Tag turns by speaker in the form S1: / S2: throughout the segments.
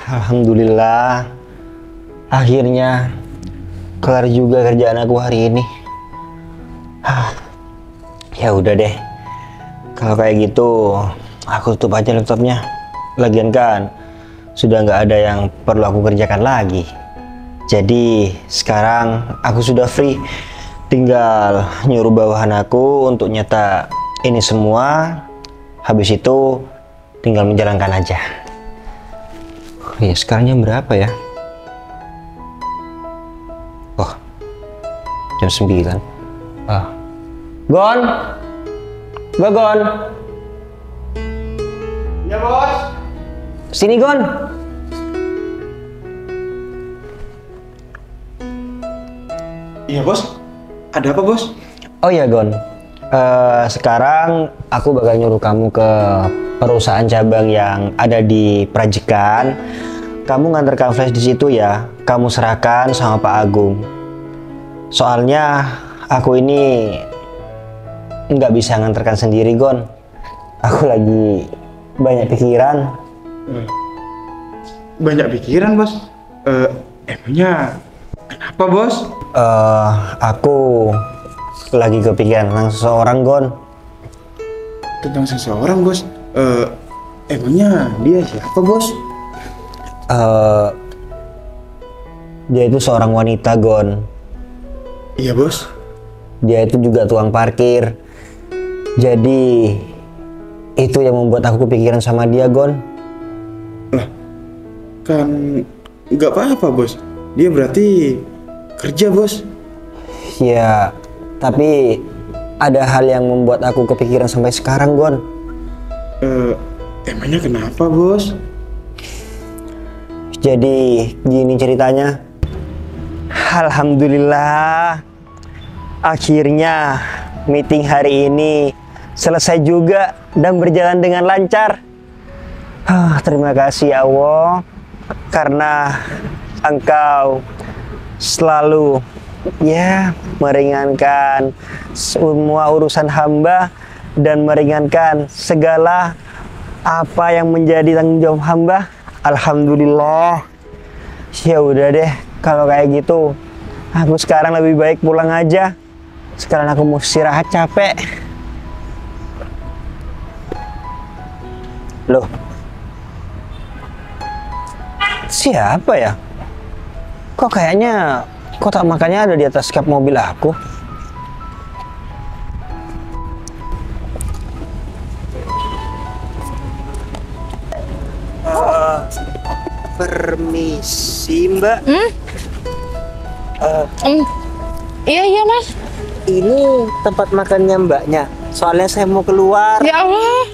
S1: Alhamdulillah, akhirnya kelar juga kerjaan aku hari ini. Ya udah deh, kalau kayak gitu aku tutup aja laptopnya. Lagian kan sudah nggak ada yang perlu aku kerjakan lagi. Jadi sekarang aku sudah free, tinggal nyuruh bawahan aku untuk nyetak ini semua. Habis itu tinggal menjalankan aja. Oh ya, sekarang jam berapa ya? Oh, jam 9. Gon? Gon?
S2: Ya bos.
S1: Sini Gon.
S2: Iya bos. Ada apa bos?
S1: Oh ya Gon, sekarang aku bakal nyuruh kamu ke perusahaan cabang yang ada di Prajekan. Kamu nganterkan flash di situ ya. Kamu serahkan sama Pak Agung. Soalnya aku ini nggak bisa nganterkan sendiri Gon. Aku lagi banyak pikiran.
S2: Banyak pikiran bos. Emangnya kenapa bos?
S1: Aku lagi kepikiran tentang seseorang Gon.
S2: Tentang seseorang bos. Emangnya dia siapa bos?
S1: Dia itu seorang wanita Gon.
S2: Iya bos.
S1: Dia itu juga tukang parkir. Jadi itu yang membuat aku kepikiran sama dia Gon.
S2: Lah, kan nggak apa-apa bos. Dia berarti kerja bos.
S1: Ya, tapi ada hal yang membuat aku kepikiran sampai sekarang Gon.
S2: Emangnya kenapa bos?
S1: Jadi gini ceritanya. Alhamdulillah, akhirnya meeting hari ini selesai juga dan berjalan dengan lancar. Terima kasih ya Allah, karena Engkau selalu meringankan semua urusan hamba dan meringankan segala apa yang menjadi tanggung jawab hamba. Alhamdulillah. Ya udah deh, kalau kayak gitu aku sekarang lebih baik pulang aja. Sekarang aku mau istirahat, capek. Loh, siapa ya? Kok kayaknya kotak makannya ada di atas kap mobil aku? Permisi Mbak.
S3: Iya mas.
S1: Ini tempat makannya Mbaknya. Soalnya saya mau keluar.
S3: Ya Allah.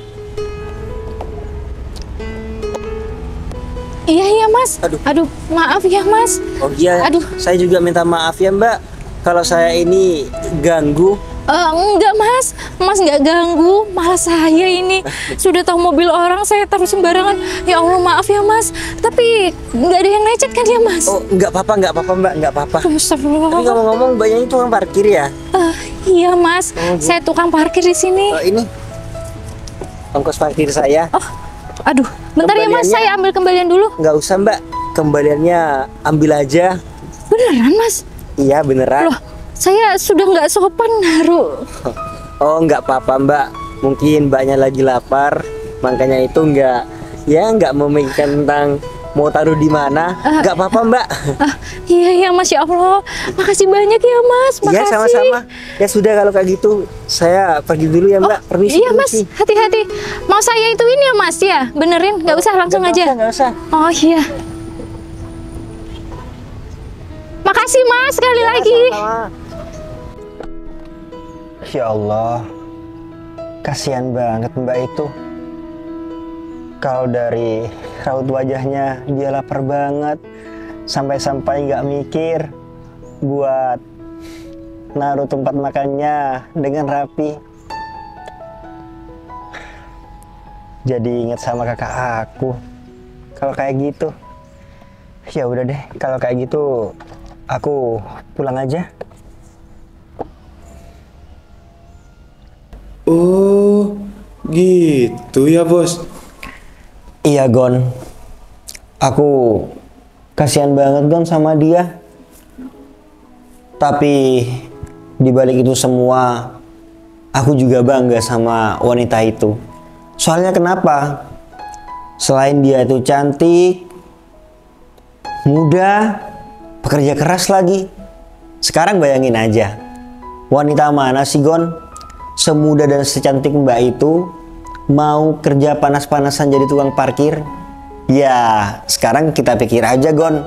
S3: Iya mas. Aduh maaf ya mas.
S1: Oh iya.
S3: Aduh.
S1: Saya juga minta maaf ya Mbak. Kalau saya ini ganggu.
S3: Enggak mas. Mas nggak ganggu. Malah saya ini sudah tahu mobil orang saya taruh sembarangan. Ya Allah maaf ya mas. Tapi nggak ada yang lecet kan ya mas?
S1: Oh nggak apa-apa Mbak, nggak apa-apa.
S3: Astagfirullah.
S1: Tapi ngomong-ngomong Mbaknya itu tukang parkir ya?
S3: Iya mas. Saya tukang parkir di sini.
S1: Ini ongkos parkir saya.
S3: Aduh, bentar ya mas, saya ambil kembalian dulu.
S1: Nggak usah Mbak, kembaliannya ambil aja.
S3: Beneran mas?
S1: Iya beneran.
S3: Loh, saya sudah nggak sopan naruh.
S1: Oh nggak apa-apa Mbak, mungkin Mbaknya lagi lapar, makanya itu nggak memikirkan tentang mau taruh di mana. Nggak apa-apa Mbak.
S3: Iya Masya Allah, makasih banyak ya mas. Makasih.
S1: Iya sama-sama. Ya sudah kalau kayak gitu, saya pergi dulu ya Mbak. Permisi.
S3: Iya mas, hati-hati. Mau saya itu ini ya mas ya, benerin, nggak usah langsung aja.
S1: Nggak usah.
S3: Oh iya. Makasih mas sekali lagi.
S1: Sama-sama. Ya Allah, kasihan banget Mbak itu. Kalau dari raut wajahnya dia lapar banget, sampai-sampai nggak mikir buat naruh tempat makannya dengan rapi. Jadi inget sama kakak aku. Kalau kayak gitu, ya udah deh. Kalau kayak gitu, aku pulang aja.
S2: Oh, gitu ya bos.
S1: Iya Gon, Aku kasihan banget Gon sama dia. Tapi di balik itu semua, aku juga bangga sama wanita itu. Soalnya kenapa? Selain dia itu cantik, muda, pekerja keras lagi. Sekarang bayangin aja, wanita mana sih Gon, semuda dan secantik Mbak itu mau kerja panas-panasan jadi tukang parkir? Ya, sekarang kita pikir aja Gon,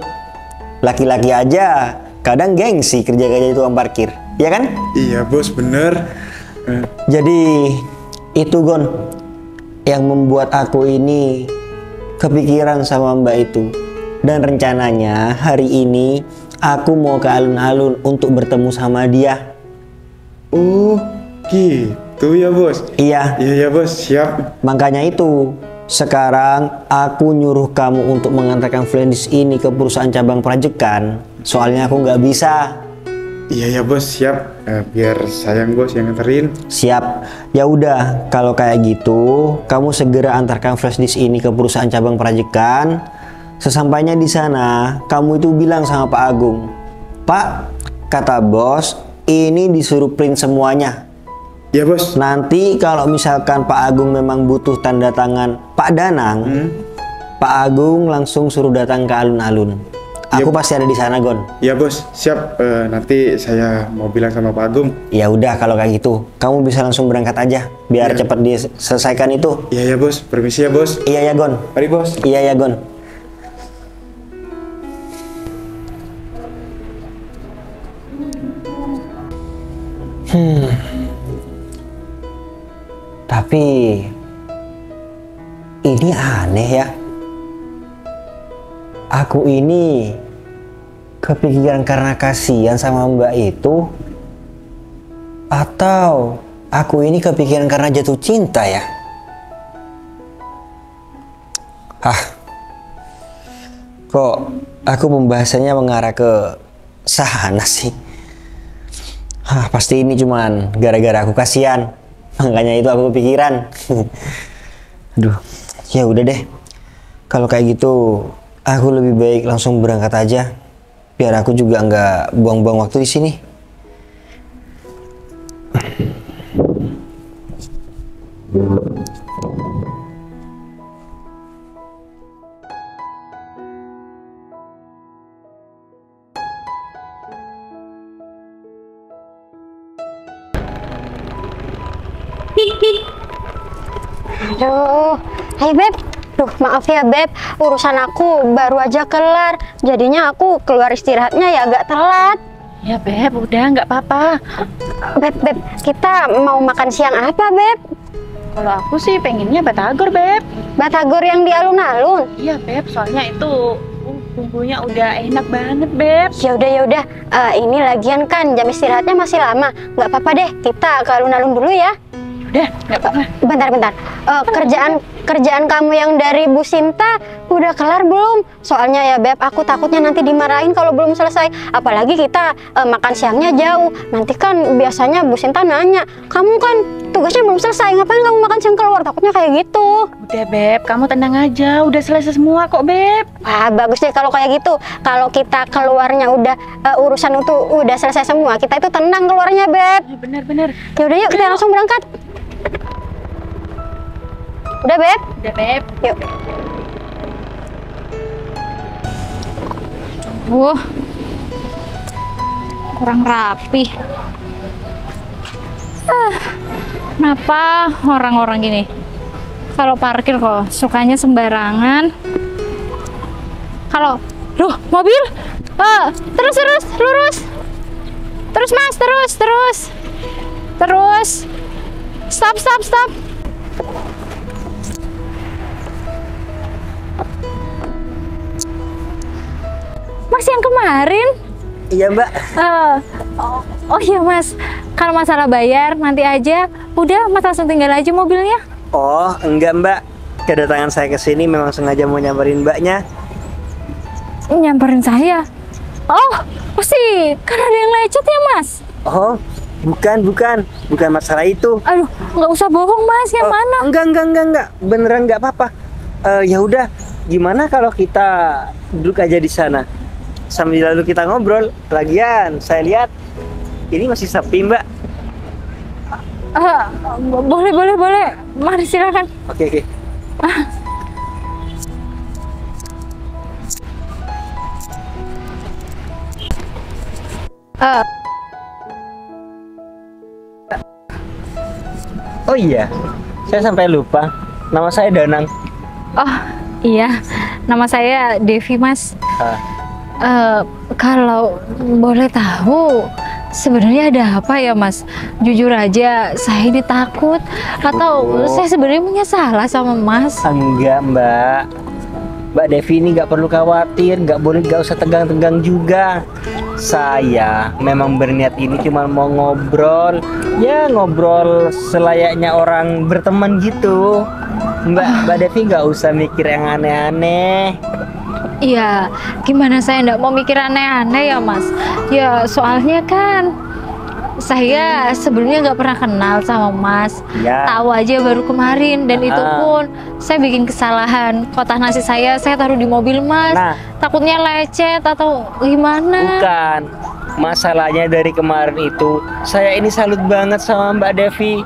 S1: laki-laki aja kadang gengsi kerja jadi tukang parkir, ya kan?
S2: Iya bos, bener.
S1: Jadi itu Gon yang membuat aku ini kepikiran sama Mbak itu. Dan rencananya hari ini aku mau ke alun-alun untuk bertemu sama dia.
S2: Oh gitu ya bos.
S1: Iya.
S2: Iya bos, siap.
S1: Makanya itu sekarang aku nyuruh kamu untuk mengantarkan flash ini ke perusahaan cabang Prajekan. Soalnya aku nggak bisa.
S2: Iya bos, siap. Biar sayang bos yang nganterin.
S1: Siap. Ya udah, kalau kayak gitu, kamu segera antarkan flash disk ini ke perusahaan cabang Prajekan. Sesampainya di sana, kamu itu bilang sama Pak Agung, Pak, kata bos, ini disuruh print semuanya.
S2: Iya bos.
S1: Nanti kalau misalkan Pak Agung memang butuh tanda tangan Pak Danang, Pak Agung langsung suruh datang ke alun-alun. Aku pasti ada di sana Gon.
S2: Iya bos, siap. Nanti saya mau bilang sama Pak Agung.
S1: Ya udah kalau kayak gitu, kamu bisa langsung berangkat aja, biar cepat diselesaikan itu.
S2: Iya bos, permisi ya bos.
S1: Iya ya Gon.
S2: Mari bos.
S1: Iya ya Gon. Tapi ini aneh ya. Aku ini kepikiran karena kasihan sama Mbak itu, atau aku ini kepikiran karena jatuh cinta ya? Kok aku pembahasannya mengarah ke sana sih? Pasti ini cuman gara-gara aku kasihan, makanya itu aku kepikiran. Aduh, ya udah deh. Kalau kayak gitu, aku lebih baik langsung berangkat aja, biar aku juga nggak buang-buang waktu di sini.
S4: Aduh, hai Beb. Duh, maaf ya Beb, urusan aku baru aja kelar. Jadinya aku keluar istirahatnya ya agak telat.
S3: Ya Beb, udah nggak apa-apa.
S4: Beb, kita mau makan siang apa Beb?
S3: Kalau aku sih pengennya batagor Beb.
S4: Batagor yang di alun-alun?
S3: Iya Beb, soalnya itu bumbunya udah enak banget Beb.
S4: Ya udah. Ini lagian kan jam istirahatnya masih lama. Nggak apa-apa deh, kita ke alun-alun dulu ya.
S3: Udah, nggak apa-apa.
S4: Bentar. Kerjaan kamu yang dari Bu Sinta udah kelar belum? Soalnya ya Beb, aku takutnya nanti dimarahin kalau belum selesai. Apalagi kita makan siangnya jauh. Nanti kan biasanya Bu Sinta nanya, kamu kan tugasnya belum selesai, ngapain kamu makan siang keluar? Takutnya kayak gitu.
S3: Udah Beb, kamu tenang aja, udah selesai semua kok Beb.
S4: Wah, bagus deh kalau kayak gitu. Kalau kita keluarnya udah urusan itu udah selesai semua, kita itu tenang keluarnya Beb.
S3: Bener.
S4: Yaudah yuk, kita langsung berangkat. Udah Beb?
S3: Udah Beb.
S4: Yuk.
S3: Kurang rapi. Kenapa orang-orang gini? Kalau parkir kok sukanya sembarangan. Kalau, mobil, terus lurus. Terus Mas, terus. Stop. Mas yang kemarin?
S1: Iya Mbak.
S3: Oh iya Mas, kalau masalah bayar nanti aja. Udah Mas langsung tinggal aja mobilnya.
S1: Oh enggak Mbak, kedatangan saya ke sini memang sengaja mau nyamperin Mbaknya.
S3: Nyamperin saya? Oh, pasti karena ada yang lecet ya Mas?
S1: Oh bukan masalah itu.
S3: Aduh, nggak usah bohong Mas, yang mana?
S1: Enggak, beneran nggak apa-apa. Ya udah, gimana kalau kita duduk aja di sana sambil lalu kita ngobrol? Lagian saya lihat ini masih sepi, Mbak.
S3: Boleh. Mari silakan.
S1: Oke. Oh iya, saya sampai lupa. Nama saya Danang.
S3: Oh iya, nama saya Devi, Mas.
S1: Ah,
S3: Kalau boleh tahu, sebenarnya ada apa ya, Mas? Jujur aja, saya ini takut. Atau saya sebenarnya punya salah sama Mas?
S1: enggak, Mbak. Mbak Devi ini nggak perlu khawatir, nggak usah tegang-tegang juga. Saya memang berniat ini cuma mau ngobrol, ya ngobrol selayaknya orang berteman gitu. Mbak Devi nggak usah mikir yang aneh-aneh.
S3: Iya, gimana saya nggak mau mikir aneh-aneh ya, Mas? Ya soalnya kan saya sebelumnya nggak pernah kenal sama Mas.
S1: Ya.
S3: Tahu aja baru kemarin, dan itu pun saya bikin kesalahan. Kotak nasi saya taruh di mobil Mas.
S1: Nah.
S3: Takutnya lecet atau gimana?
S1: Bukan. Masalahnya dari kemarin itu, saya ini salut banget sama Mbak Devi.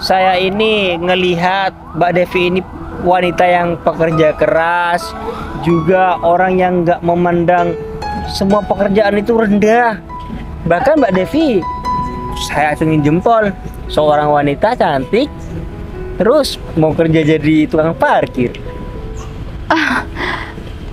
S1: Saya ini ngelihat Mbak Devi ini wanita yang pekerja keras, juga orang yang nggak memandang semua pekerjaan itu rendah. Bahkan Mbak Devi, saya acungin jempol, seorang wanita cantik, terus mau kerja jadi tukang parkir.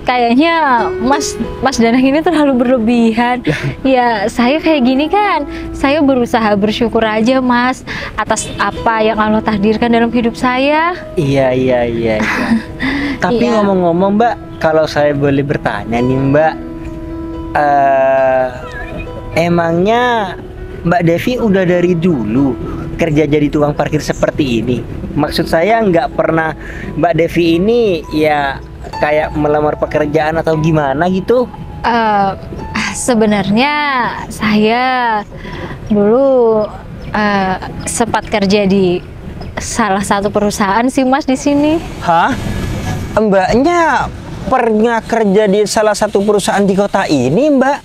S3: Kayaknya Mas Danang ini terlalu berlebihan. Ya saya kayak gini kan, saya berusaha bersyukur aja, Mas, atas apa yang Allah takdirkan dalam hidup saya.
S1: Iya. Tapi
S3: Iya.
S1: ngomong-ngomong, Mbak, kalau saya boleh bertanya nih, Mbak, emangnya Mbak Devi udah dari dulu kerja jadi tukang parkir seperti ini? Maksud saya nggak pernah Mbak Devi ini ya kayak melamar pekerjaan atau gimana gitu?
S3: Sebenarnya saya dulu sempat kerja di salah satu perusahaan sih, Mas, di sini.
S1: Hah? Mbaknya pernah kerja di salah satu perusahaan di kota ini, Mbak?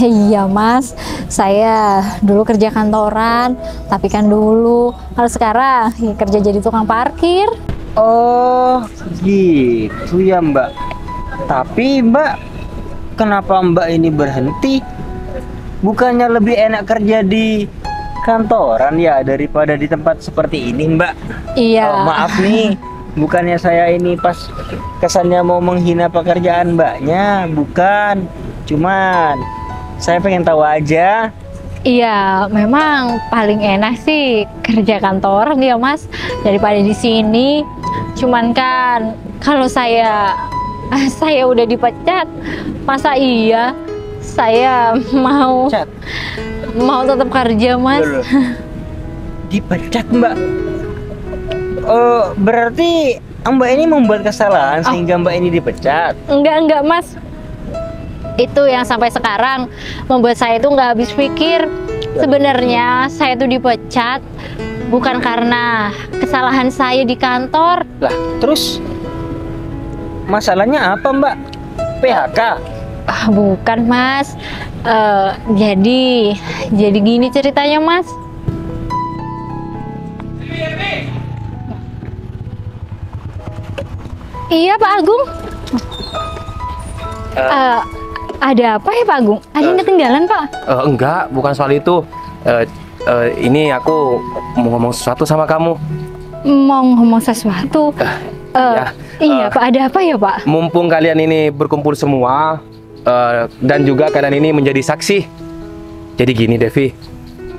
S3: Iya, Mas, saya dulu kerja kantoran, tapi kan dulu, kalau sekarang ya kerja jadi tukang parkir.
S1: Oh, gitu ya, Mbak. Tapi Mbak, kenapa Mbak ini berhenti? Bukannya lebih enak kerja di kantoran ya daripada di tempat seperti ini, Mbak?
S3: Iya.
S1: Oh, maaf nih, bukannya saya ini pas kesannya mau menghina pekerjaan Mbaknya, bukan. Cuman saya pengen tahu aja.
S3: Iya, memang paling enak sih kerja kantoran ya, Mas, daripada di sini. Cuman kan kalau saya udah dipecat, masa iya saya mau
S1: Cat.
S3: tetap kerja, Mas?
S1: Loh. Dipecat, Mbak? Berarti Mbak ini membuat kesalahan sehingga Mbak ini dipecat?
S3: Enggak, Mas. Itu yang sampai sekarang membuat saya itu nggak habis pikir. Sebenarnya saya itu dipecat bukan karena kesalahan saya di kantor.
S1: Lah, terus masalahnya apa, Mbak? PHK?
S3: Bukan, Mas. Jadi gini ceritanya, Mas. Iya, Pak Agung. Ada apa ya, Pak Agung? Ada yang ketinggalan, Pak?
S5: Enggak, bukan soal itu. Ini aku mau ngomong sesuatu sama kamu.
S3: Mau ngomong sesuatu?
S5: Ya.
S3: Iya, Pak. Ada apa ya, Pak?
S5: Mumpung kalian ini berkumpul semua, dan juga kalian ini menjadi saksi. Jadi gini, Devi,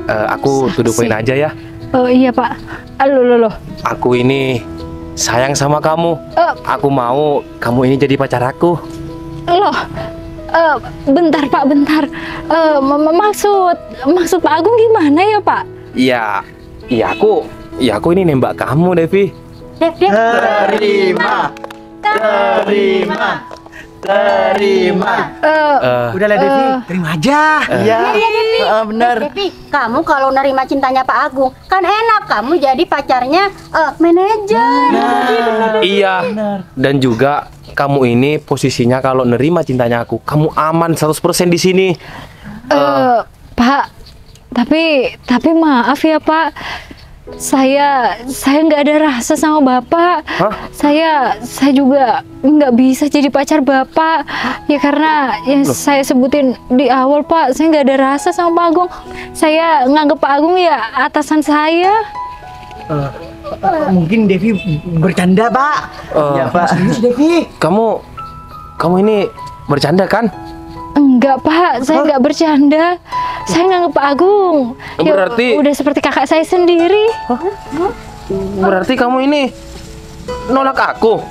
S5: aku
S3: Saksi.
S5: tuduh poin aja ya.
S3: Oh iya, Pak. Loh.
S5: Aku ini sayang sama kamu. Aku mau kamu ini jadi pacar aku.
S3: Loh, bentar, Pak, bentar. Maksud Pak Agung gimana ya, Pak?
S5: Iya, aku ini nembak kamu, Devi.
S1: Terima. Udahlah, Devi, terima aja. Iya. Benar.
S4: Devi, kamu kalau nerima cintanya Pak Agung, kan enak kamu jadi pacarnya manajer.
S5: Iya, dan juga kamu ini posisinya kalau nerima cintanya aku, kamu aman 100% di sini.
S3: Pak, tapi maaf ya Pak. Saya nggak ada rasa sama Bapak.
S5: Hah?
S3: Saya juga nggak bisa jadi pacar Bapak. Ya karena yang saya sebutin di awal Pak, saya nggak ada rasa sama Pak Agung. Saya nganggep Pak Agung ya atasan saya.
S1: Mungkin Devi bercanda, Pak. Ya, Pak. Serius, Devi.
S5: Kamu ini bercanda kan?
S3: Enggak Pak, saya nggak bercanda. Saya nganggep Pak Agung. Ya,
S5: Berarti-
S3: udah seperti kakak saya sendiri.
S5: Berarti kamu ini nolak aku?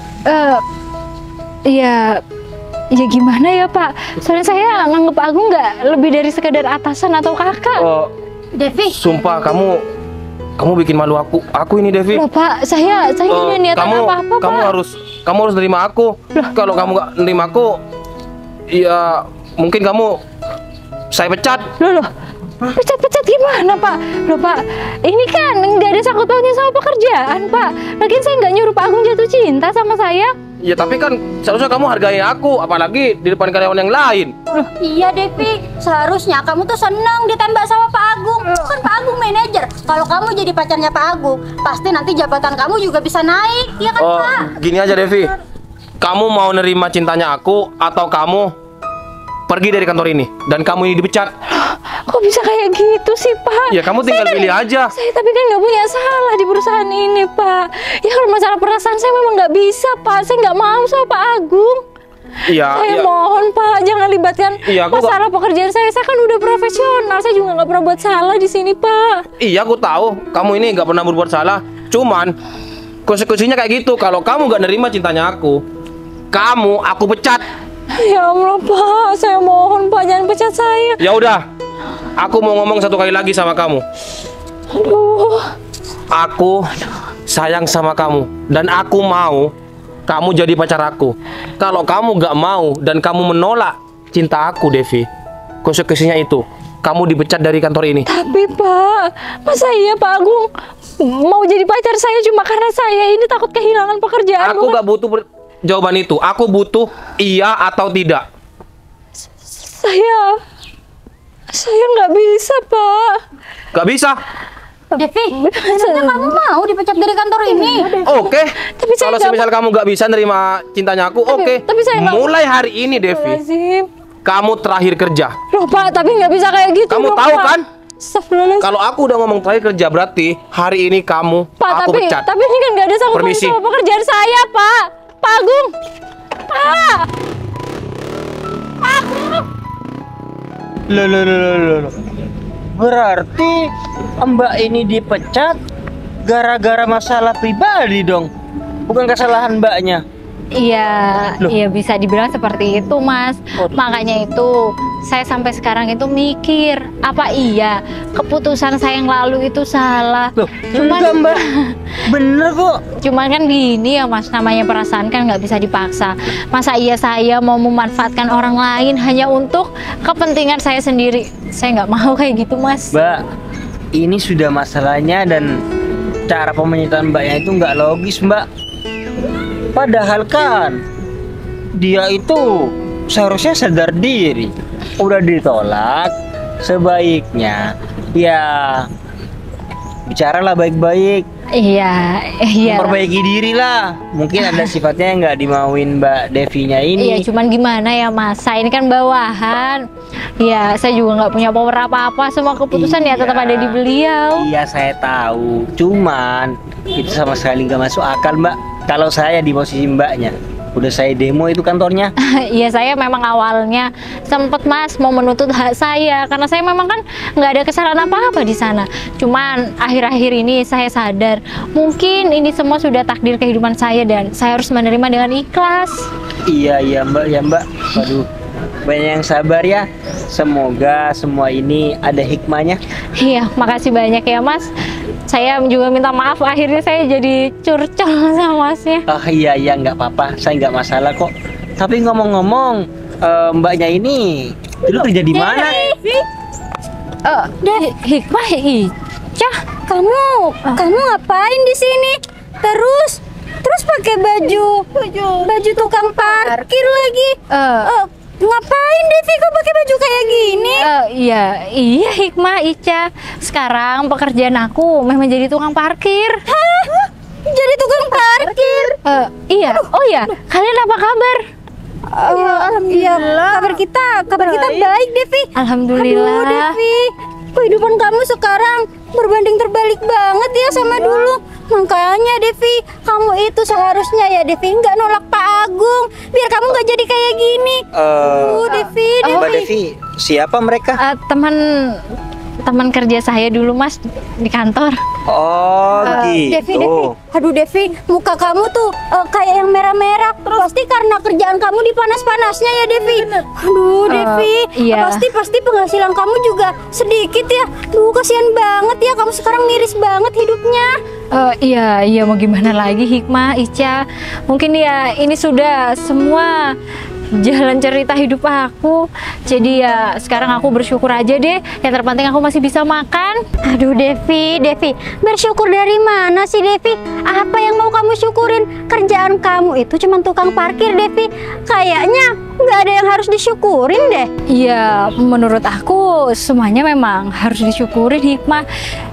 S3: Ya gimana ya Pak? Soalnya saya nganggep Pak Agung nggak lebih dari sekedar atasan atau kakak.
S4: Devi,
S5: Sumpah kamu bikin malu aku. Aku ini Devi.
S3: Loh Pak, saya nggak ada niatan apa-apa Pak.
S5: Kamu harus nerima aku. Kalau kamu nggak nerima aku, ya mungkin saya pecat.
S3: Loh, pecat gimana Pak? Loh Pak, ini kan nggak ada sangkut pautnya sama pekerjaan Pak. Lagian saya nggak nyuruh Pak Agung jatuh cinta sama saya.
S5: Ya tapi kan seharusnya kamu hargai aku, apalagi di depan karyawan yang lain.
S4: iya Devi, seharusnya kamu tuh seneng ditembak sama Pak Agung. Kan Pak Agung manajer. Kalau kamu jadi pacarnya Pak Agung, pasti nanti jabatan kamu juga bisa naik, iya kan Pak?
S5: Gini aja Devi, kamu mau nerima cintanya aku atau kamu pergi dari kantor ini dan kamu ini dipecat?
S3: Kok bisa kayak gitu sih Pak?
S5: Ya kamu tinggal pilih aja.
S3: Saya tapi kan nggak punya salah di perusahaan ini Pak. Ya kalau masalah perasaan saya memang nggak bisa Pak. Saya nggak mau sama Pak Agung.
S5: Iya.
S3: Saya mohon Pak, jangan libatkan
S5: Iya, aku
S3: masalah pekerjaan saya. Saya kan udah profesional. Saya juga nggak pernah buat salah di sini Pak.
S5: Iya aku tahu kamu ini nggak pernah berbuat salah. Cuman konsekuensinya kayak gitu. Kalau kamu nggak nerima cintanya aku pecat.
S3: Ya Allah Pak, saya mohon Pak jangan pecat saya.
S5: Ya udah, aku mau ngomong satu kali lagi sama kamu.
S3: Aduh.
S5: Aku sayang sama kamu dan aku mau kamu jadi pacar aku. Kalau kamu nggak mau dan kamu menolak cinta aku, Devi, konsekuensinya itu kamu dipecat dari kantor ini.
S3: Tapi Pak, masa iya Pak Agung mau jadi pacar saya cuma karena saya ini takut kehilangan pekerjaan?
S5: Aku nggak butuh jawaban itu. Aku butuh iya atau tidak.
S3: Saya nggak bisa Pak.
S5: Nggak bisa.
S4: Devi, emangnya kamu mau dipecat dari kantor ini?
S5: Oke.
S3: Tapi saya
S5: Kalau
S3: nggak
S5: semisal kamu nggak bisa nerima cintanya aku, oke.
S3: tapi saya nggak-
S5: Mulai hari ini, Devi,
S3: Lazim.
S5: kamu terakhir kerja.
S3: Loh Pak, tapi nggak bisa kayak gitu.
S5: Kamu
S3: dong,
S5: tahu
S3: Pak.
S5: kan?
S3: Astagfirullahaladzim.
S5: Kalau aku udah ngomong terakhir kerja, berarti hari ini kamu
S3: Pak,
S5: aku
S3: tapi
S5: pecat.
S3: ini kan nggak ada sangkut pautnya
S5: Permisi.
S3: sama pekerjaan saya Pak. Pak Agung. Pak.
S1: Loh. Berarti Mbak ini dipecat gara-gara masalah pribadi dong. Bukan kesalahan Mbaknya.
S3: Iya,
S1: Loh.
S3: iya bisa dibilang seperti itu Mas. Makanya itu saya sampai sekarang itu mikir, apa iya keputusan saya yang lalu itu salah?
S1: Loh,
S3: Cuman-
S1: enggak Mbak. Bener kok.
S3: Cuman kan gini ya Mas, namanya perasaan kan nggak bisa dipaksa. Masa iya saya mau memanfaatkan orang lain hanya untuk kepentingan saya sendiri? Saya nggak mau kayak gitu Mas.
S1: Mbak, ini sudah masalahnya dan cara pemenyataan Mbaknya itu nggak logis Mbak. Padahal kan dia itu seharusnya sadar diri. Udah ditolak, sebaiknya ya bicaralah baik-baik,
S3: Iya, iya.
S1: memperbaiki diri lah. Mungkin ada sifatnya yang nggak dimauin Mbak Devinya ini.
S3: Iya, cuman gimana ya Mas? Saya ini kan bawahan. Ya, saya juga nggak punya power apa-apa. Semua keputusan ya tetap ada di beliau.
S1: Iya saya tahu, cuman itu sama sekali nggak masuk akal Mbak. Kalau saya di posisi Mbaknya, udah saya demo itu kantornya.
S3: Iya, saya memang awalnya sempet Mas mau menuntut hak saya karena saya memang kan nggak ada kesalahan apa-apa di sana. Cuman akhir-akhir ini saya sadar mungkin ini semua sudah takdir kehidupan saya dan saya harus menerima dengan ikhlas.
S1: Iya Mbak, ya Mbak. Waduh, banyak yang sabar ya. Semoga semua ini ada hikmahnya.
S3: Iya, makasih banyak ya Mas. Saya juga minta maaf akhirnya saya jadi curcol sama Masnya.
S1: Oh iya nggak apa-apa, saya nggak masalah kok. Tapi ngomong-ngomong, Mbaknya ini dulu kerja di mana?
S3: Hikmah Ica.
S4: Kamu ngapain di sini? Terus pakai baju tukang parkir lagi. Ngapain Devi kok pakai baju kayak gini?
S3: Iya Hikmah, Ica. Sekarang pekerjaan aku memang jadi tukang parkir.
S4: Hah? Jadi tukang parkir?
S3: Iya. Oh ya, kalian apa kabar?
S4: Alhamdulillah. Kabar kita baik, Devi.
S3: Alhamdulillah.
S4: Aduh, Devi, kehidupan kamu sekarang berbanding terbalik banget ya sama dulu. Makanya Devi, kamu itu seharusnya ya Devi nggak nolak Pak Agung, biar kamu nggak jadi kayak gini. Devi.
S1: Mbak Devi, siapa mereka?
S3: Teman kerja saya dulu Mas di kantor.
S1: Oh
S4: Devi,
S1: gitu.
S4: aduh Devi, muka kamu tuh kayak yang merah-merah. Pasti karena kerjaan kamu dipanas-panasnya ya Devi. Aduh Devi,
S3: iya.
S4: pasti penghasilan kamu juga sedikit ya. Duh kasihan banget ya, kamu sekarang miris banget hidupnya.
S3: Iya mau gimana lagi Hikmah, Ica. Mungkin ya ini sudah semua jalan cerita hidup aku. Jadi ya sekarang aku bersyukur aja deh. Yang terpenting aku masih bisa makan.
S4: Aduh Devi, bersyukur dari mana sih Devi? Apa yang mau kamu syukurin? Kerjaan kamu itu cuma tukang parkir Devi. Kayaknya nggak ada yang harus disyukurin deh.
S3: Iya, menurut aku semuanya memang harus disyukurin Hikmah.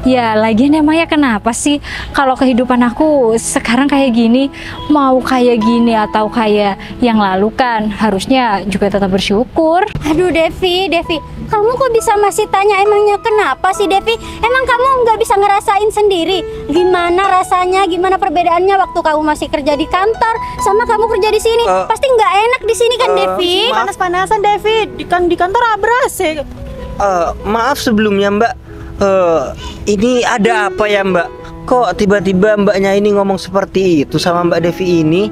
S3: Ya lagian emangnya kenapa sih kalau kehidupan aku sekarang kayak gini? Mau kayak gini atau kayak yang lalu kan harusnya juga tetap bersyukur.
S4: Aduh Devi, kamu kok bisa masih tanya emangnya kenapa sih Devi? Emang kamu nggak bisa ngerasain sendiri gimana rasanya, gimana perbedaannya waktu kamu masih kerja di kantor sama kamu kerja di sini? Pasti nggak enak di sini kan Devi?
S6: Panas-panasan Devi, di kantor abras ya.
S1: Maaf sebelumnya Mbak. Ini ada apa ya Mbak? Kok tiba-tiba Mbaknya ini ngomong seperti itu sama Mbak Devi ini?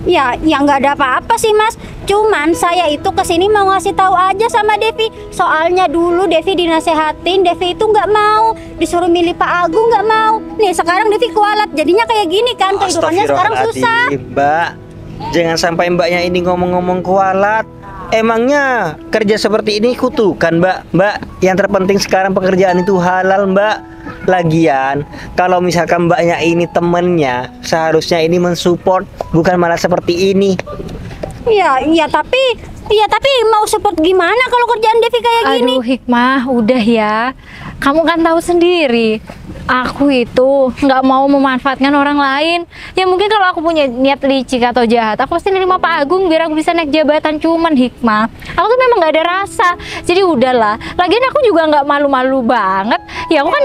S4: Ya nggak ada apa-apa sih Mas. Cuman saya itu kesini mau ngasih tahu aja sama Devi. Soalnya dulu Devi dinasehatin, Devi itu nggak mau. Disuruh milih Pak Agung nggak mau. Nih sekarang Devi kualat, jadinya kayak gini kan. Kehidupannya sekarang susah.
S1: Mbak, jangan sampai Mbaknya ini ngomong-ngomong kualat. Emangnya kerja seperti ini kutukan Mbak? Yang terpenting sekarang pekerjaan itu halal Mbak. Lagian kalau misalkan Mbaknya ini temennya, seharusnya ini mensupport, bukan malah seperti ini.
S4: Iya tapi mau support gimana kalau kerjaan Devi kayak gini?
S3: Aduh Hikmah, udah ya. Kamu kan tahu sendiri, aku itu nggak mau memanfaatkan orang lain. Ya mungkin kalau aku punya niat licik atau jahat, aku pasti nerima Pak Agung biar aku bisa naik jabatan. Cuman Hikmah, aku tuh memang nggak ada rasa. Jadi udahlah. Lagian aku juga nggak malu-malu banget. Ya aku kan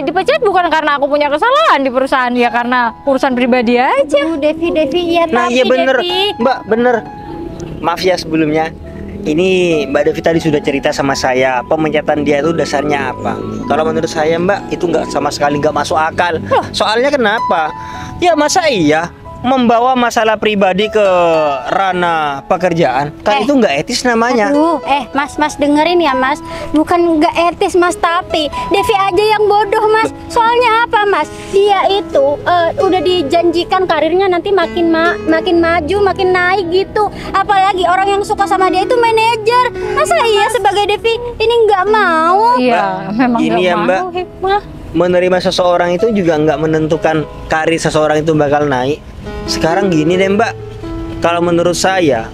S3: dipecat bukan karena aku punya kesalahan di perusahaan, ya karena urusan pribadi aja.
S4: Devi, iya
S1: Nah
S4: tapi
S1: iya bener
S4: Devi.
S1: Mbak, bener. Maaf ya sebelumnya. Ini Mbak Devi tadi sudah cerita sama saya pemecatan dia itu dasarnya apa. Kalau menurut saya Mbak itu nggak sama sekali nggak masuk akal. Soalnya kenapa? Ya masa iya membawa masalah pribadi ke ranah pekerjaan kan itu nggak etis namanya.
S4: Aduh, Mas dengerin ya Mas. Bukan nggak etis Mas, tapi Devi aja yang bodoh Mas. Soalnya apa Mas? Dia itu udah dijanjikan karirnya nanti makin maju, makin naik gitu. Apalagi orang yang suka sama dia itu manajer. Masa iya sebagai Devi ini nggak mau?
S3: Iya, memang
S1: Gini
S3: nggak
S1: ya,
S3: mau
S1: Mbak.
S3: Hikmah.
S1: Menerima seseorang itu juga nggak menentukan karir seseorang itu bakal naik. Sekarang gini deh Mbak, kalau menurut saya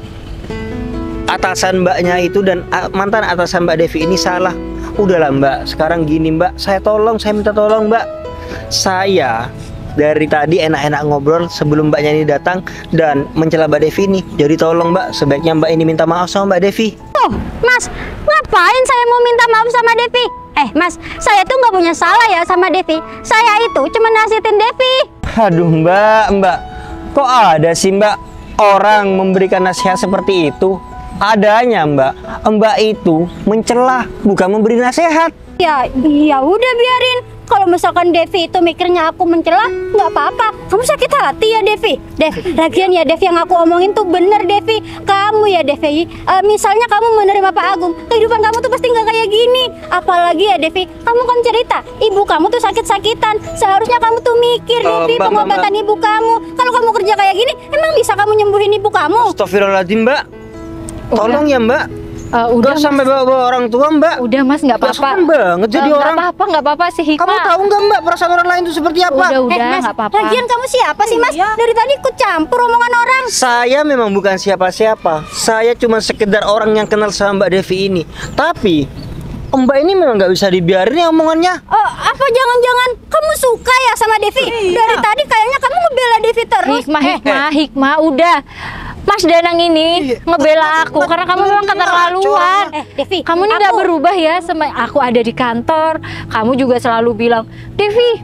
S1: atasan Mbaknya itu dan mantan atasan Mbak Devi ini salah. Udahlah Mbak, sekarang gini Mbak, saya minta tolong Mbak. Saya dari tadi enak-enak ngobrol sebelum Mbaknya ini datang dan mencela Mbak Devi ini. Jadi tolong Mbak, sebaiknya Mbak ini minta maaf sama Mbak Devi.
S4: Oh Mas, ngapain saya mau minta maaf sama Devi? Mas, saya tuh nggak punya salah ya sama Devi. Saya itu cuma nasihatin Devi.
S1: Aduh Mbak, kok ada sih Mbak orang memberikan nasihat seperti itu? Adanya Mbak itu mencela bukan memberi nasihat.
S4: Ya udah biarin. Kalau misalkan Devi itu mikirnya aku mencela, nggak apa-apa. Kamu sakit hati ya Devi? Lagian ya Devi yang aku omongin tuh bener Devi. Kamu ya Devi, misalnya kamu menerima Pak Agung, kehidupan kamu tuh pasti nggak kayak gini. Apalagi ya Devi, kamu kan cerita ibu kamu tuh sakit-sakitan. Seharusnya kamu tuh mikir Devi pengobatan ibu kamu. Kalau kamu kerja kayak gini, emang bisa kamu nyembuhin ibu kamu?
S1: Astagfirullahaladzim Mbak. Tolong ya Mbak.
S3: Udah
S1: Gak sampai
S3: Mas.
S1: bawa orang tua, Mbak.
S3: Udah Mas, nggak
S1: Gak
S3: apa-apa.
S1: sopan banget jadi orang.
S3: Nggak apa-apa si
S1: Kamu
S3: Hikmah.
S1: tahu nggak, Mbak, perasaan orang lain itu seperti apa?
S3: Udah,
S4: Mas,
S3: nggak apa-apa.
S4: lagian kamu siapa sih, Mas?
S6: Iya.
S4: Dari tadi ikut campur omongan orang.
S1: Saya memang bukan siapa-siapa. Saya cuma sekedar orang yang kenal sama Mbak Devi ini. Tapi Mbak ini memang nggak bisa dibiarin ya omongannya.
S4: Oh, apa jangan-jangan kamu suka ya sama Devi? Dari tadi kayaknya kamu ngebela Devi terus.
S3: Hikmah, udah. Mas Danang ini ngebela aku karena kamu memang keterlaluan.
S4: Devi,
S3: Kamu ini nggak berubah ya, sama aku ada di kantor. Kamu juga selalu bilang, Devi,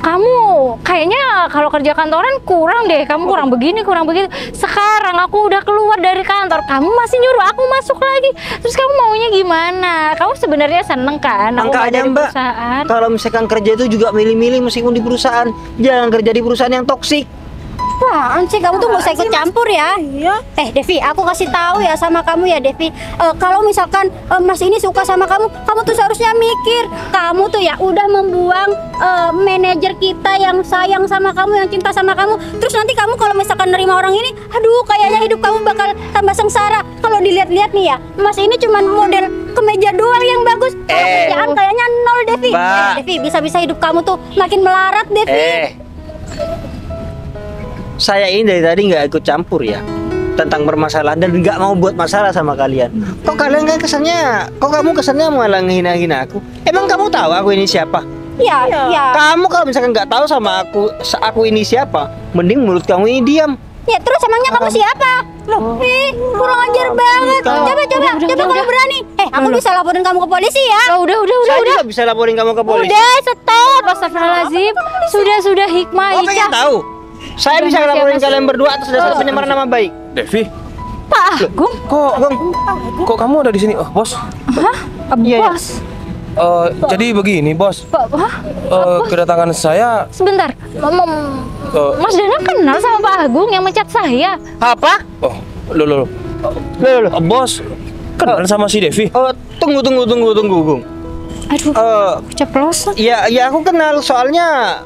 S3: kamu kayaknya kalau kerja kantoran kurang deh. Kamu kurang begini, kurang begitu. Sekarang aku udah keluar dari kantor, kamu masih nyuruh aku masuk lagi. Terus kamu maunya gimana? Kamu sebenarnya seneng kan? Aku nggak
S1: Makanya
S3: dari
S1: Mbak,
S3: perusahaan.
S1: kalau misalkan kerja itu juga milih-milih meskipun di perusahaan. Jangan kerja di perusahaan yang toksik.
S4: Apaan sih, kamu tuh gak usah ikut campur ya.
S6: Iya.
S4: Devi, aku kasih tahu ya sama kamu ya, Devi. Kalau misalkan Mas ini suka sama kamu, kamu tuh seharusnya mikir. Kamu tuh ya udah membuang manajer kita yang sayang sama kamu, yang cinta sama kamu. Terus nanti kamu kalau misalkan nerima orang ini, aduh, kayaknya hidup kamu bakal tambah sengsara. Kalau dilihat-lihat nih ya, Mas ini cuman model kemeja doang yang bagus. Kalau kerjaan kayaknya nol, Devi.
S1: Mbak.
S4: Devi, bisa-bisa hidup kamu tuh makin melarat, Devi.
S1: Saya ini dari tadi nggak ikut campur ya tentang permasalahan dan nggak mau buat masalah sama kalian. Kok kalian kan kesannya, kok kamu kesannya malah ngehina-hina aku? Emang kamu tahu aku ini siapa?
S4: Ya, ya.
S1: Kamu kalau misalkan nggak tahu sama aku ini siapa, mending mulut kamu ini diam.
S4: Ya terus emangnya kamu siapa? Loh, kurang ajar banget. Coba kamu berani. Aku bisa laporin kamu ke polisi ya.
S3: Udah.
S1: Saya juga bisa laporin kamu ke polisi.
S4: Udah, stop.
S3: Astagfirullahaladzim. Sudah Hikmah,
S1: Oh, pengen
S3: Ica.
S1: tahu? Saya bisa
S3: Siapa
S1: laporin
S3: sih?
S1: kalian berdua atas dasar penyemaran nama baik.
S5: Devi,
S3: Pak Agung.
S5: kok kamu ada di sini? Oh, bos.
S3: Hah?
S1: Iya.
S3: Bos.
S5: Jadi begini, bos.
S3: Hah?
S5: Kedatangan saya.
S3: Sebentar. Mas Danang kenal sama Pak Agung yang mencat saya.
S1: Apa?
S5: Oh, loh. Bos, kenal sama si Devi.
S1: Oh, tunggu, Gung.
S3: Aduh, keceplosan.
S1: Ya aku kenal soalnya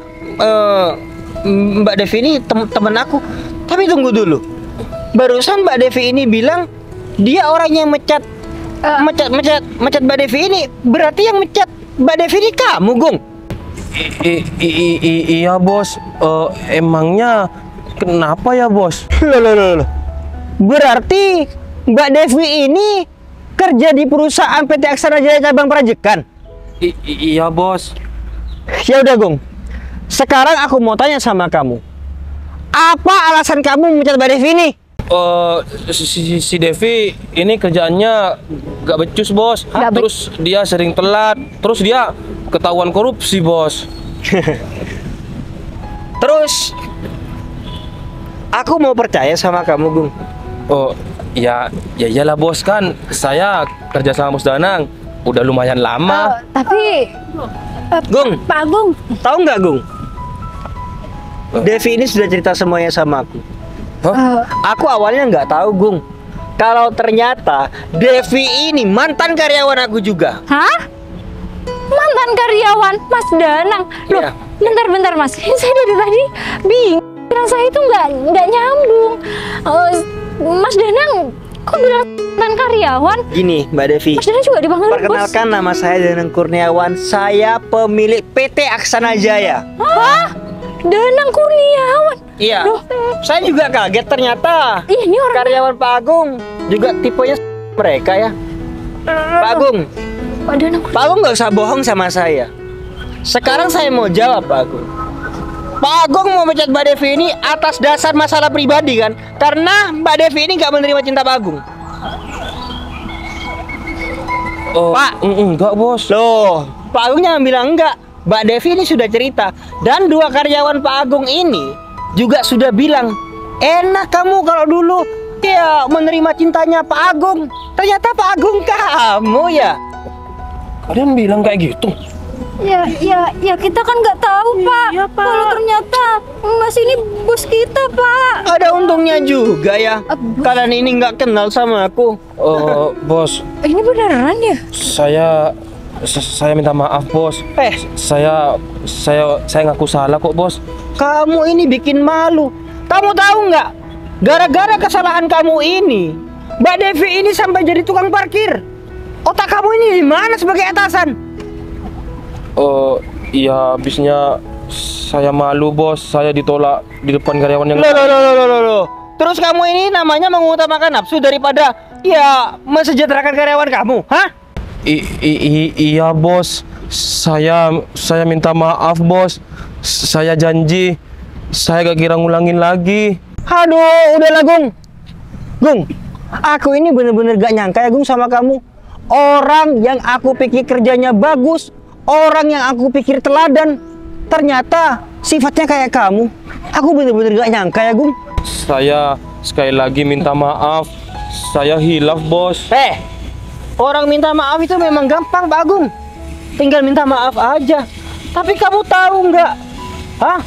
S1: Mbak Devi ini temen aku. Tapi tunggu dulu. Barusan Mbak Devi ini bilang dia orang yang mecat Mbak Devi ini. Berarti yang mecat Mbak Devi ini kamu, Gung?
S5: Iya, bos. Emangnya kenapa ya, bos?
S1: Loh. Berarti Mbak Devi ini kerja di perusahaan PT Aksara Jaya Cabang Prajekan.
S5: Iya, bos.
S1: Ya udah, Gung. Sekarang aku mau tanya sama kamu. Apa alasan kamu memecat Mbak Devi ini?
S5: Si Devi ini kerjaannya gak becus, bos. Terus dia sering telat. Terus dia ketahuan korupsi, bos.
S1: Terus aku mau percaya sama kamu, Gung.
S5: Oh, ya iyalah, bos, kan saya kerja sama Mas Danang udah lumayan lama.
S3: Tapi
S1: Gung,
S4: Pak Agung.
S1: tahu nggak, Gung? Devi ini sudah cerita semuanya sama aku. Aku awalnya nggak tahu, Gung, kalau ternyata Devi ini mantan karyawan aku juga.
S3: hah? Mantan karyawan Mas Danang. Loh,
S1: Iya.
S3: bentar Mas. Saya dari tadi bingung. Pikiran saya itu nggak nyambung. Mas Danang kok bilang mantan karyawan?
S1: Gini, Mbak Devi.
S3: Mas Danang juga dipanggil bos.
S1: Perkenalkan, nama saya Danang Kurniawan. Saya pemilik PT Aksana Jaya.
S3: Hah? Danang Kurniawan.
S1: Iya.
S3: Loh.
S1: Saya juga kaget ternyata.
S3: Ih, ini orang
S1: Karyawan Pak Agung juga tipenya mereka ya. Pak Agung,
S3: Pak Danang.
S1: Pak Agung nggak usah bohong sama saya. Sekarang saya mau jawab, Pak Agung. Pak Agung mau mecat Mbak Devi ini atas dasar masalah pribadi kan? Karena Mbak Devi ini nggak menerima cinta Pak Agung. Pak.
S5: Enggak, bos.
S1: Loh, Pak Agung jangan bilang enggak. Mbak Devi ini sudah cerita. Dan dua karyawan Pak Agung ini juga sudah bilang, enak kamu kalau dulu ya menerima cintanya Pak Agung. Ternyata Pak Agung kamu ya.
S5: Kalian bilang kayak gitu?
S4: Ya kita kan nggak tahu, Pak.
S6: Iya, Pak.
S4: Kalau ternyata Mas ini bos kita, Pak.
S1: Ada untungnya juga ya. Kalian ini nggak kenal sama aku.
S5: Bos,
S3: Ini beneran ya?
S5: saya minta maaf, bos. Saya ngaku salah kok, bos.
S1: Kamu ini bikin malu. Kamu tahu nggak? Gara-gara kesalahan kamu ini, Mbak Devi ini sampai jadi tukang parkir. Otak kamu ini di mana sebagai atasan?
S5: Oh, iya habisnya saya malu bos, saya ditolak di depan karyawan yang
S1: Loh. Terus kamu ini namanya mengutamakan nafsu daripada ya mensejahterakan karyawan kamu, hah?
S5: Iya bos, saya minta maaf bos. Saya janji saya gak kira ngulangin lagi.
S1: Aduh, udahlah Gung, aku ini bener-bener gak nyangka ya Gung sama kamu. Orang yang aku pikir kerjanya bagus, orang yang aku pikir teladan, ternyata sifatnya kayak kamu. Aku bener-bener gak nyangka ya Gung.
S5: Saya sekali lagi minta maaf. Saya hilaf bos.
S1: Orang minta maaf itu memang gampang Pak Agung. Tinggal minta maaf aja. Tapi kamu tahu nggak? Hah?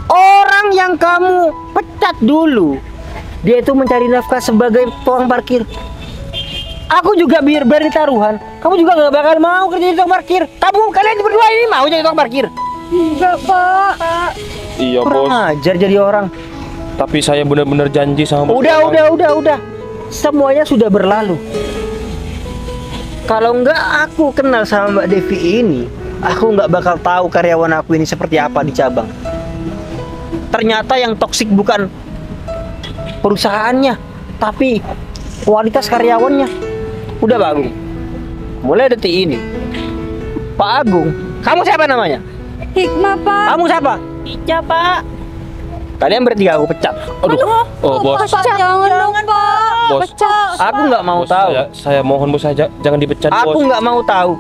S1: Orang yang kamu pecat dulu, dia itu mencari nafkah sebagai tukang parkir. Aku juga biar berani taruhan, kamu juga nggak bakal mau kerja di tukang parkir. Kalian berdua ini mau jadi tukang parkir?
S4: Enggak, Pak.
S5: Iya bos.
S1: Kurang ajar jadi orang.
S5: Tapi saya benar-benar janji sama bos.
S1: Udah. Semuanya sudah berlalu. Kalau nggak aku kenal sama Mbak Devi ini, aku nggak bakal tahu karyawan aku ini seperti apa di cabang. Ternyata yang toksik bukan perusahaannya, tapi kualitas karyawannya. Udah Pak Agung, mulai detik ini, Pak Agung, kamu siapa namanya?
S4: Hikmah, Pak.
S1: Kamu siapa?
S6: Iya, Pak.
S1: Kalian bertiga aku pecat.
S5: Aduh. Oh bos.
S4: Jangan dong, Pak.
S5: Bos.
S1: Aku nggak mau
S5: Bos,
S1: tahu.
S5: saya mohon bos, jangan dipecat bos.
S1: Aku nggak mau tahu.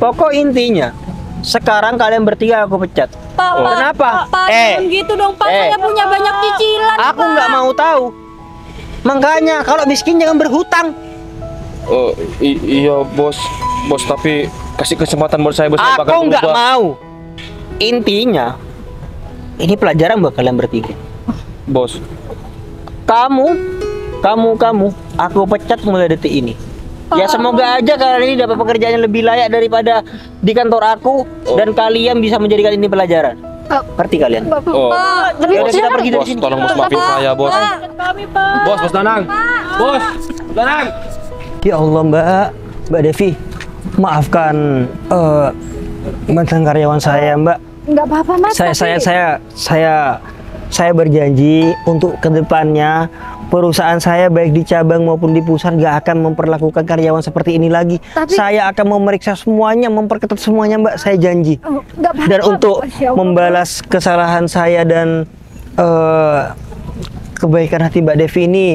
S1: Pokok intinya, sekarang kalian bertiga aku pecat.
S6: Pak,
S1: Kenapa?
S6: Pak, jangan gitu dong, Pak. Saya punya banyak cicilan,
S1: Aku
S6: Pak.
S1: nggak mau tahu. Makanya kalau miskin jangan berhutang.
S5: Oh, iya bos. Bos tapi kasih kesempatan buat saya bos. Saya bakal
S1: Aku nggak
S5: berubah.
S1: mau. Intinya, ini pelajaran buat kalian bertiga.
S5: Bos.
S1: Kamu, aku pecat mulai detik ini. Ya semoga aja kalian ini dapat pekerjaan yang lebih layak daripada di kantor aku dan kalian bisa menjadikan ini pelajaran. Ngerti kalian?
S5: Oh.
S1: Ya udah kita pergi dari
S5: Bos,
S1: sini.
S5: tolong bos maafin saya bos.
S6: Kami, Pak.
S5: Bos Danang. Bos Danang.
S1: Ya Allah Mbak Devi, maafkan mantan karyawan saya Mbak.
S3: Nggak apa-apa Mas.
S1: Saya berjanji untuk kedepannya perusahaan saya baik di cabang maupun di pusat gak akan memperlakukan karyawan seperti ini lagi. Saya akan memeriksa semuanya, memperketat semuanya Mbak, saya janji.
S3: Nggak apa-apa.
S1: Dan untuk
S3: Masya Allah.
S1: membalas kesalahan saya dan kebaikan hati Mbak Devi ini,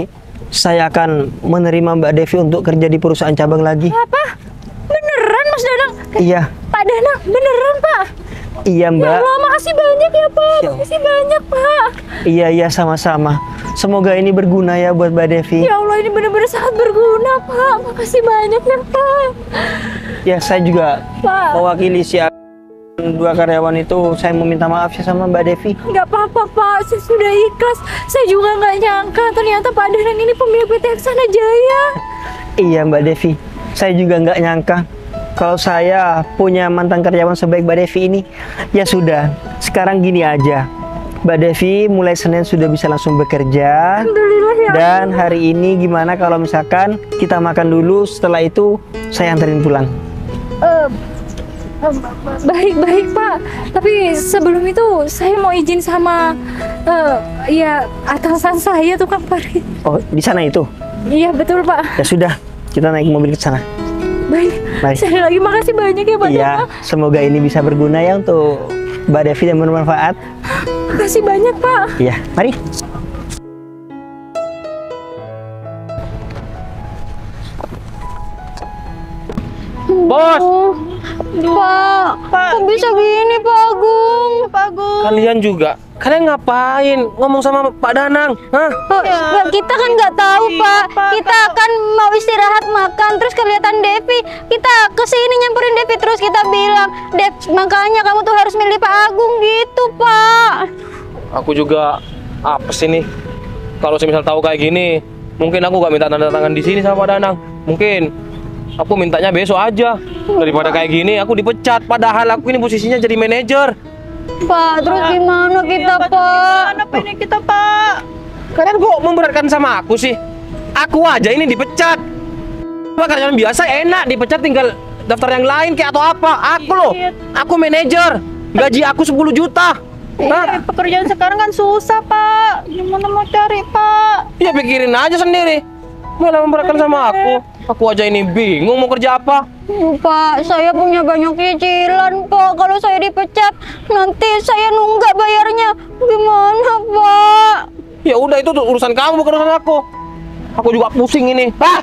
S1: saya akan menerima Mbak Devi untuk kerja di perusahaan cabang lagi.
S3: Apa? Beneran Mas Danang?
S1: Iya,
S3: Pak Danang, beneran Pak?
S1: iya
S3: Ya
S1: Mbak.
S3: Allah, makasih banyak ya Pak. Makasih banyak Pak.
S1: Iya, sama-sama. Semoga ini berguna ya buat Mbak Devi.
S3: Ya Allah, ini benar-benar sangat berguna Pak. Makasih banyak ya Pak.
S1: Ya, saya juga
S3: Pak.
S1: mewakili si dua karyawan itu, saya meminta maaf ya sama Mbak Devi.
S3: Nggak apa-apa Pak, saya sudah ikhlas. Saya juga nggak nyangka ternyata Pak Danang ini pemilik PT Aksana Jaya.
S1: Iya Mbak Devi, saya juga nggak nyangka kalau saya punya mantan karyawan sebaik Mbak Devi ini. Ya sudah, sekarang gini aja, Mbak Devi mulai Senin sudah bisa langsung bekerja.
S3: Alhamdulillah ya.
S1: Dan hari ini gimana kalau misalkan kita makan dulu, setelah itu saya anterin pulang.
S3: Baik Pak, tapi sebelum itu saya mau izin sama ya atasan saya tukang parkir.
S1: Oh, di sana itu?
S3: Iya betul Pak.
S1: Ya sudah, kita naik mobil ke sana.
S3: Baik.
S1: Baik.
S3: Sekali lagi makasih banyak ya Pak
S1: Iya,
S3: Danang.
S1: semoga ini bisa berguna ya untuk Mbak Devi dan bermanfaat.
S3: Makasih banyak Pak.
S1: Iya, mari.
S5: Bos,
S4: Pak, kok bisa gini Pak Agung?
S6: Pak Agung.
S5: kalian juga. Kalian ngapain ngomong sama Pak Danang? Hah?
S4: Kita kan nggak tahu Pak. Kita kan mau istirahat makan, terus kelihatan Devi. Kita kesini nyamperin Devi, terus kita bilang, Dev, makanya kamu tuh harus milih Pak Agung gitu Pak.
S5: Aku juga apa sih nih? Kalau semisal tahu kayak gini, mungkin aku gak minta tanda tangan di sini sama Pak Danang. Mungkin aku mintanya besok aja. Daripada kayak gini, aku dipecat. Padahal aku ini posisinya jadi manajer.
S4: Pak, terus gimana kita Pak?
S6: Gimana ini kita, Pak?
S5: Kalian kok memberatkan sama aku sih? Aku aja ini dipecat. Pekerjaan biasa enak, dipecat tinggal daftar yang lain kayak atau apa. Aku loh, aku manajer. Gaji aku 10 juta. Hah?
S6: Pekerjaan sekarang kan susah, Pak. Gimana mau cari, Pak?
S5: Ya pikirin aja sendiri. Malah memberatkan sama aku. Aku aja ini bingung mau kerja apa.
S4: Pak, saya punya banyak cicilan, Pak. Kalau saya dipecat, nanti saya nunggak bayarnya. Gimana, Pak?
S5: Ya udah itu tuh urusan kamu bukan urusan aku. Aku juga pusing ini. Hah?